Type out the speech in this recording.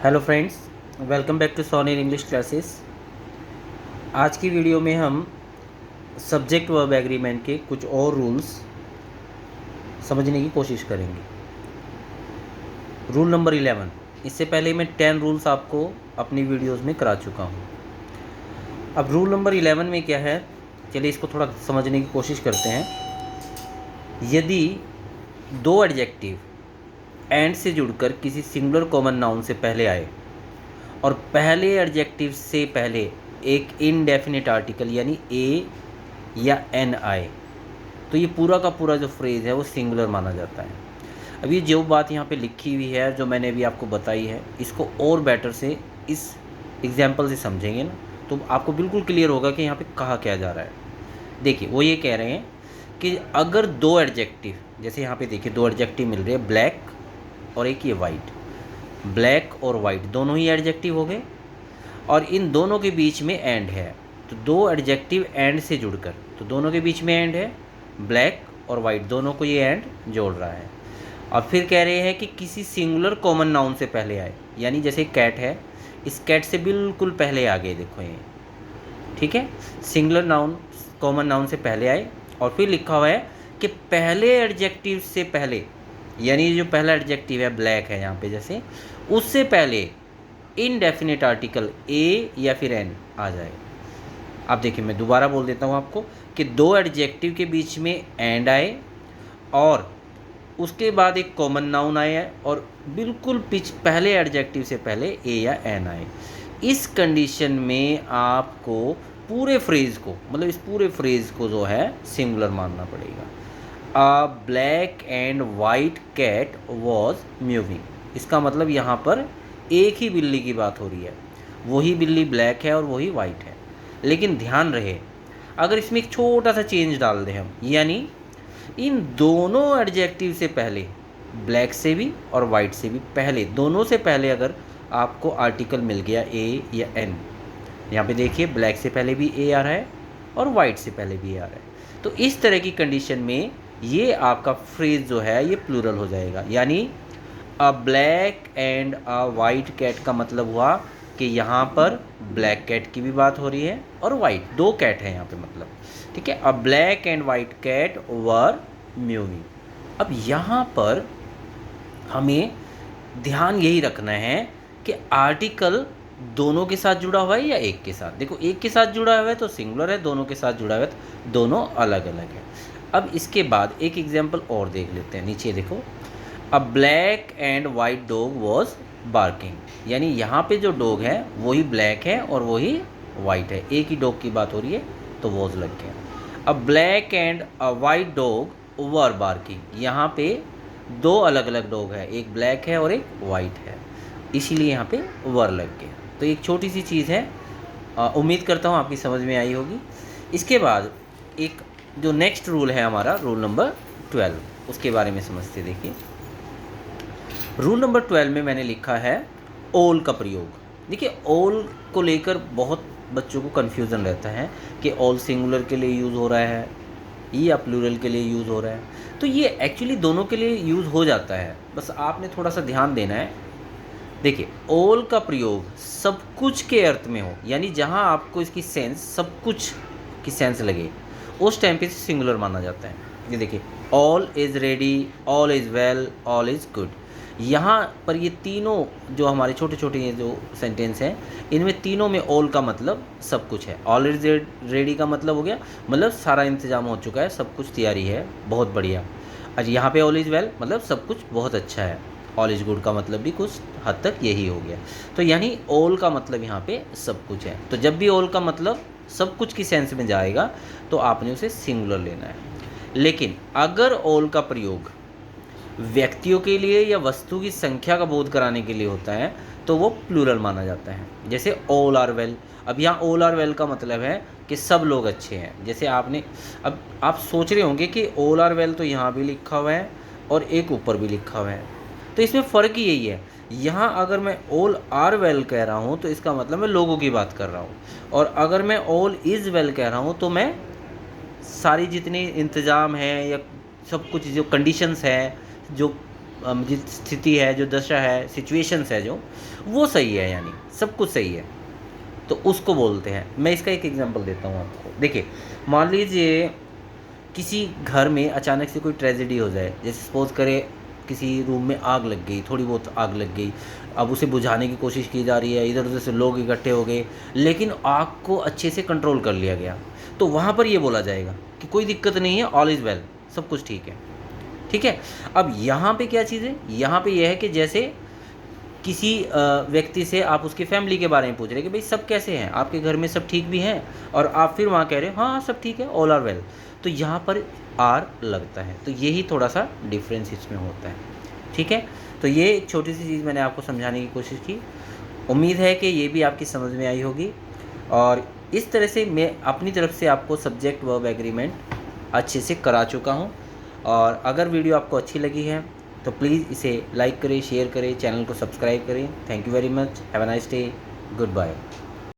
Hello friends, welcome back to Soni English classes. आज की video में हम सब्जेक्ट वर्ब एग्रीमेंट के कुछ और रूल्स समझने की कोशिश करेंगे। Rule number 11। इससे पहले मैं 10 रूल्स आपको अपनी वीडियोस में करा चुका हूँ। अब रूल नंबर 11 में क्या है, चलिए इसको थोड़ा समझने की कोशिश करते हैं। यदि दो एडजेक्टिव एंड से जुड़कर किसी सिंगुलर कॉमन नाउन से पहले आए और पहले एडजेक्टिव से पहले एक इनडेफिनिट आर्टिकल यानी ए या एन आए, तो ये पूरा का पूरा जो फ्रेज़ है वो सिंगुलर माना जाता है। अब ये जो बात यहाँ पे लिखी हुई है, जो मैंने अभी आपको बताई है, इसको और बेटर से इस एग्जाम्पल से समझेंगे ना, तो आपको बिल्कुल क्लियर होगा कि यहाँ पे कहा क्या जा रहा है। देखिए, वो ये कह रहे हैं कि अगर दो एडजेक्टिव, जैसे यहाँ पे देखिए दो एडजेक्टिव मिल रहे हैं, ब्लैक और एक ये वाइट। ब्लैक और वाइट दोनों ही एडजेक्टिव हो गए और इन दोनों के बीच में एंड है, तो दो एडजेक्टिव एंड से जुड़कर, तो दोनों के बीच में एंड है, ब्लैक और वाइट दोनों को ये एंड जोड़ रहा है। और फिर कह रहे हैं कि किसी सिंगुलर कॉमन नाउन से पहले आए, यानी जैसे कैट है, इस कैट से बिल्कुल पहले आ गए, देखो ये, ठीक है, सिंगुलर नाउन कॉमन नाउन से पहले आए। और फिर लिखा हुआ है कि पहले एडजेक्टिव से पहले, यानी जो पहला एडजेक्टिव है ब्लैक है यहाँ पे, जैसे उससे पहले इनडेफिनिट आर्टिकल ए या फिर एन आ जाए। अब देखिए, मैं दोबारा बोल देता हूँ आपको कि दो एडजेक्टिव के बीच में एंड आए और उसके बाद एक कॉमन नाउन आया और बिल्कुल पहले एडजेक्टिव से पहले ए या एन आए। इस कंडीशन में आपको पूरे फ्रेज़ को, मतलब इस पूरे फ्रेज़ को जो है सिंगुलर मानना पड़ेगा। A black and white cat was moving, इसका मतलब यहाँ पर एक ही बिल्ली की बात हो रही है, वही बिल्ली ब्लैक है और वही वाइट है। लेकिन ध्यान रहे, अगर इसमें एक छोटा सा चेंज डाल दें हम, यानी इन दोनों एडजेक्टिव से पहले, ब्लैक से भी और वाइट से भी पहले, दोनों से पहले अगर आपको आर्टिकल मिल गया ए या एन, यहाँ पे देखिए ब्लैक से पहले भी ए आ रहा है और वाइट से पहले भी ए आ रहा है, तो इस तरह की कंडीशन में ये आपका फ्रेज जो है ये प्लूरल हो जाएगा। यानी a black and a white cat का मतलब हुआ कि यहाँ पर ब्लैक कैट की भी बात हो रही है और वाइट, दो कैट है यहाँ पे मतलब, ठीक है। A black and white cat were moving. अब यहाँ पर हमें ध्यान यही रखना है कि आर्टिकल दोनों के साथ जुड़ा हुआ है या एक के साथ। देखो, एक के साथ जुड़ा हुआ है तो सिंगुलर है, दोनों के साथ जुड़ा हुआ है तो दोनों अलग अलग है। अब इसके बाद एक एग्जाम्पल और देख लेते हैं। नीचे देखो, अ black and white dog was barking, यानी यहाँ पे जो डॉग है वही ब्लैक है और वही वाइट है, एक ही डॉग की बात हो रही है तो वॉज लग गया। अ black and a white dog were barking, यहाँ पे दो अलग अलग डॉग है, एक ब्लैक है और एक वाइट है, इसीलिए यहाँ पे वर लग गया। तो एक छोटी सी चीज़ है, उम्मीद करता हूँ आपकी समझ में आई होगी। इसके बाद एक जो नेक्स्ट रूल है हमारा, रूल नंबर 12, उसके बारे में समझते। देखिए, रूल नंबर 12 में मैंने लिखा है ऑल का प्रयोग। देखिए, ऑल को लेकर बहुत बच्चों को कन्फ्यूज़न रहता है कि ऑल सिंगुलर के लिए यूज़ हो रहा है या प्लूरल के लिए यूज़ हो रहा है। तो ये एक्चुअली दोनों के लिए यूज़ हो जाता है, बस आपने थोड़ा सा ध्यान देना है। देखिए, ऑल का प्रयोग सब कुछ के अर्थ में हो, यानी जहाँ आपको इसकी सेंस सब कुछ की सेंस लगे, उस टाइम पे सिंगुलर माना जाता है। ये देखिए, all is ready, all is well, all is good. यहाँ पर ये तीनों जो हमारे छोटे छोटे ये जो सेंटेंस हैं, इनमें तीनों में ऑल का मतलब सब कुछ है। ऑल इज़ रेडी का मतलब हो गया, मतलब सारा इंतजाम हो चुका है, सब कुछ तैयारी है, बहुत बढ़िया। अच्छा, यहाँ पे ऑल इज़ वेल मतलब सब कुछ बहुत अच्छा है। ऑल इज़ गुड का मतलब भी कुछ हद तक यही हो गया। तो यानी ऑल का मतलब यहाँ पे सब कुछ है। तो जब भी ऑल का मतलब सब कुछ की सेंस में जाएगा तो आपने उसे सिंगुलर लेना है। लेकिन अगर ऑल का प्रयोग व्यक्तियों के लिए या वस्तु की संख्या का बोध कराने के लिए होता है तो वो प्लूरल माना जाता है। जैसे ऑल आर वेल, अब यहाँ ऑल आर वेल का मतलब है कि सब लोग अच्छे हैं। जैसे आपने, अब आप सोच रहे होंगे कि ऑल आर वेल तो यहाँ भी लिखा हुआ है और एक ऊपर भी लिखा हुआ है, तो इसमें फ़र्क ही यही है। यहाँ अगर मैं ऑल आर वेल कह रहा हूँ तो इसका मतलब मैं लोगों की बात कर रहा हूँ, और अगर मैं ऑल इज़ वेल कह रहा हूँ तो मैं सारी जितने इंतज़ाम हैं या सब कुछ जो कंडीशंस हैं, जो जो स्थिति है, जो दशा है, सिचुएशंस है जो, वो सही है, यानी सब कुछ सही है, तो उसको बोलते हैं। मैं इसका एक एग्जांपल देता हूँ आपको। देखिए, मान लीजिए किसी घर में अचानक से कोई ट्रेजेडी हो जाए, जैसे सपोज करें किसी रूम में आग लग गई, थोड़ी बहुत आग लग गई, अब उसे बुझाने की कोशिश की जा रही है, इधर उधर से लोग इकट्ठे हो गए, लेकिन आग को अच्छे से कंट्रोल कर लिया गया, तो वहाँ पर ये बोला जाएगा कि कोई दिक्कत नहीं है, ऑल इज़ वेल, सब कुछ ठीक है। ठीक है। अब यहाँ पे क्या चीज़ है, यहाँ पे यह है कि जैसे किसी व्यक्ति से आप उसकी फैमिली के बारे में पूछ रहे हैं कि भाई सब कैसे हैं, आपके घर में सब ठीक भी हैं, और आप फिर वहाँ कह रहे हो हाँ सब ठीक है, ऑल आर वेल, तो यहाँ पर आर लगता है, तो यही थोड़ा सा डिफरेंस इसमें होता है। ठीक है, तो ये एक छोटी सी चीज़ मैंने आपको समझाने की कोशिश की। उम्मीद है कि ये भी आपकी समझ में आई होगी, और इस तरह से मैं अपनी तरफ से आपको सब्जेक्ट वर्ब एग्रीमेंट अच्छे से करा चुका हूँ। और अगर वीडियो आपको अच्छी लगी है तो प्लीज़ इसे लाइक करें, शेयर करें, चैनल को सब्सक्राइब करें। Thank you very much, have a nice day, good bye.